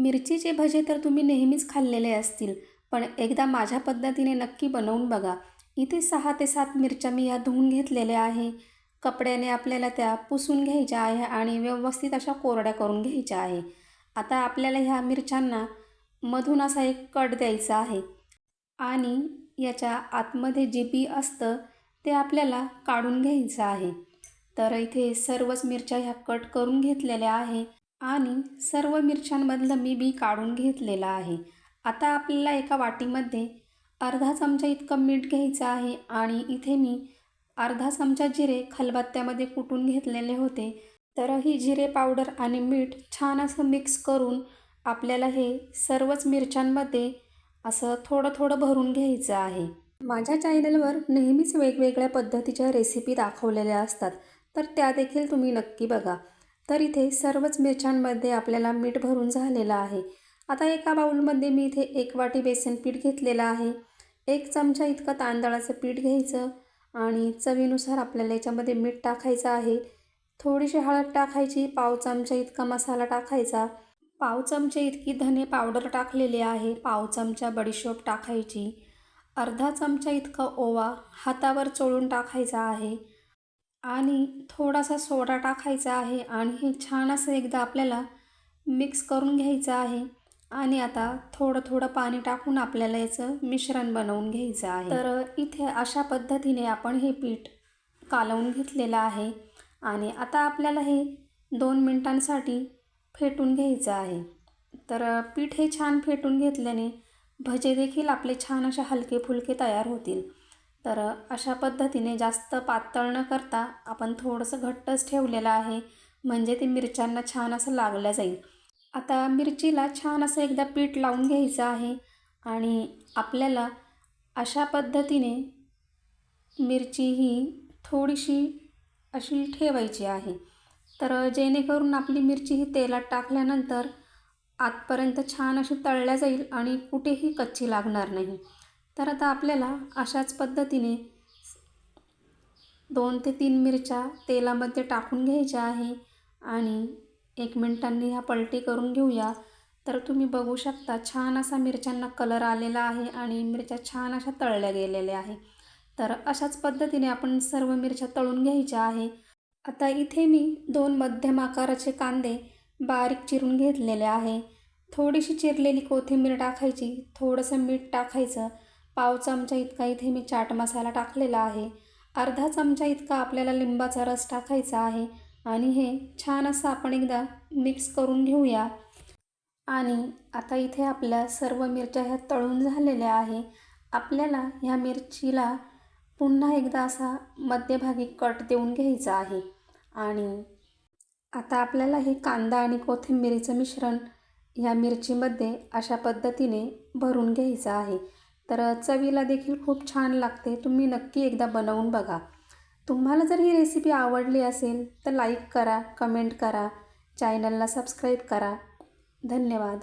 मिरचीचे भजे तर तुम्ही नेहमीच खाल्लेले असतील, पण एकदा माझ्या पद्धतीने नक्की बनवून बघा. इथे 6 ते 7 मिरच्या मी या धुवून घेतलेल्या आहे. कपड्याने आपल्याला त्या पुसून घ्यायच्या आहे आणि व्यवस्थित अशा कोरड्या करून घ्यायच्या आहे. आता आपल्याला ह्या मिरच्यांना मधून असा एक कट द्यायचा आहे आणि याच्या आतमध्ये जे बी असतं ते आपल्याला काढून घ्यायचं आहे. तर इथे सर्वच मिरच्या ह्या कट करून घेतलेल्या आहे आणि सर्व मिरच्यांमधलं मी बी काढून घेतलेलं आहे. आता आपल्याला एका वाटीमध्ये अर्धा चमचा इतकं मीठ घ्यायचं आहे आणि इथे मी अर्धा चमचा जिरे खलबत्त्यामध्ये कुटून घेतलेले होते. तर ही जिरे पावडर आणि मीठ छान असं मिक्स करून आपल्याला हे सर्वच मिरच्यांमध्ये असं थोडं थोडं भरून घ्यायचं आहे. माझ्या चॅनलवर नेहमीच वेगवेगळ्या पद्धतीच्या रेसिपी दाखवलेल्या असतात, तर त्या देखील तुम्ही नक्की बघा. तर इथे सर्वच मिरच्यांमध्ये आपल्याला मीठ भरून झालेलं आहे. आता एका बाउलमध्ये मी इथे 1 वाटी बेसन पीठ घेतलेलं आहे. 1 चमचा इतकं तांदळाचं पीठ घ्यायचं आणि चवीनुसार आपल्याला याच्यामध्ये मीठ टाकायचं आहे. थोडीशी हळद टाकायची, पाव चमचा इतका मसाला टाकायचा, पाव चमचे इतकी धने पावडर टाकलेली आहे, पाव चमचा बडीशोप टाकायची, अर्धा चमचा इतका ओवा हातावर चोळून टाकायचा आहे आणि थोडासा सोडा टाकायचा आहे आणि हे छान असं एकदा आपल्याला मिक्स करून घ्यायचं आहे. आणि आता थोडं थोडं पाणी टाकून आपल्याला याचं मिश्रण बनवून घ्यायचं आहे. तर इथे अशा पद्धतीने आपण हे पीठ कालवून घेतलेलं आहे आणि आता आपल्याला हे 2 मिनिटांसाठी फेटून घ्यायचं आहे. तर पीठ हे छान फेटून घेतल्याने भजे देखील आपले छान असे हलके फुलके तयार होतील. तर अशा पद्धतीने जास्त पातळ न करता आपण थोडंसं घट्टच ठेवलेलं आहे, म्हणजे ते मिरच्यांना छान असं लागलं जाईल. आता मिरचीला छान असं एकदा पीठ लावून घ्यायचं आहे आणि आपल्याला अशा पद्धतीने मिरची ही थोडीशी अशी ठेवायची आहे. तर जेणेकरून आपली मिरची ही तेलात टाकल्यानंतर आतपर्यंत छान अशी तळल्या जाईल आणि कुठेही कच्ची लागणार नाही. तर आता आपल्याला अशाच पद्धतीने 2 ते 3 मिरच्या तेलामध्ये टाकून घ्यायच्या आहे आणि 1 मिनिटांनी ह्या पलटी करून घेऊया. तर तुम्ही बघू शकता छान असा मिरच्यांना कलर आलेला आहे आणि मिरच्या छान अशा तळल्या गेलेल्या आहे. तर अशाच पद्धतीने आपण सर्व मिरच्या तळून घ्यायच्या आहे. आता इथे मी 2 मध्यम आकाराचे कांदे बारीक चिरून घेतलेले आहे. थोडीशी चिरलेली कोथिंबीर टाकायची, थोडंसं मीठ टाकायचं, पाव चमचा इतका इथे मी चाट मसाला टाकलेला आहे, अर्धा चमचा इतका आपल्याला लिंबाचा रस टाकायचा आहे आणि हे छान असं आपण एकदा मिक्स करून घेऊया. आणि आता इथे आपल्या सर्व मिरच्या ह्या तळून झालेल्या आहे. आपल्याला ह्या मिरचीला पुन्हा एकदा असा मध्यभागी कट देऊन घ्यायचा आहे आणि आता आपल्याला हे कांदा आणि कोथिंबीरीचं मिश्रण ह्या मिरचीमध्ये अशा पद्धतीने भरून घ्यायचं आहे. तर चवीला देखील खूप छान लागते. तुम्ही नक्की एकदा बनवून बघा. तुम्हाला जर ही रेसिपी आवडली असेल तर लाईक करा, कमेंट करा, चॅनलला सबस्क्राईब करा. धन्यवाद.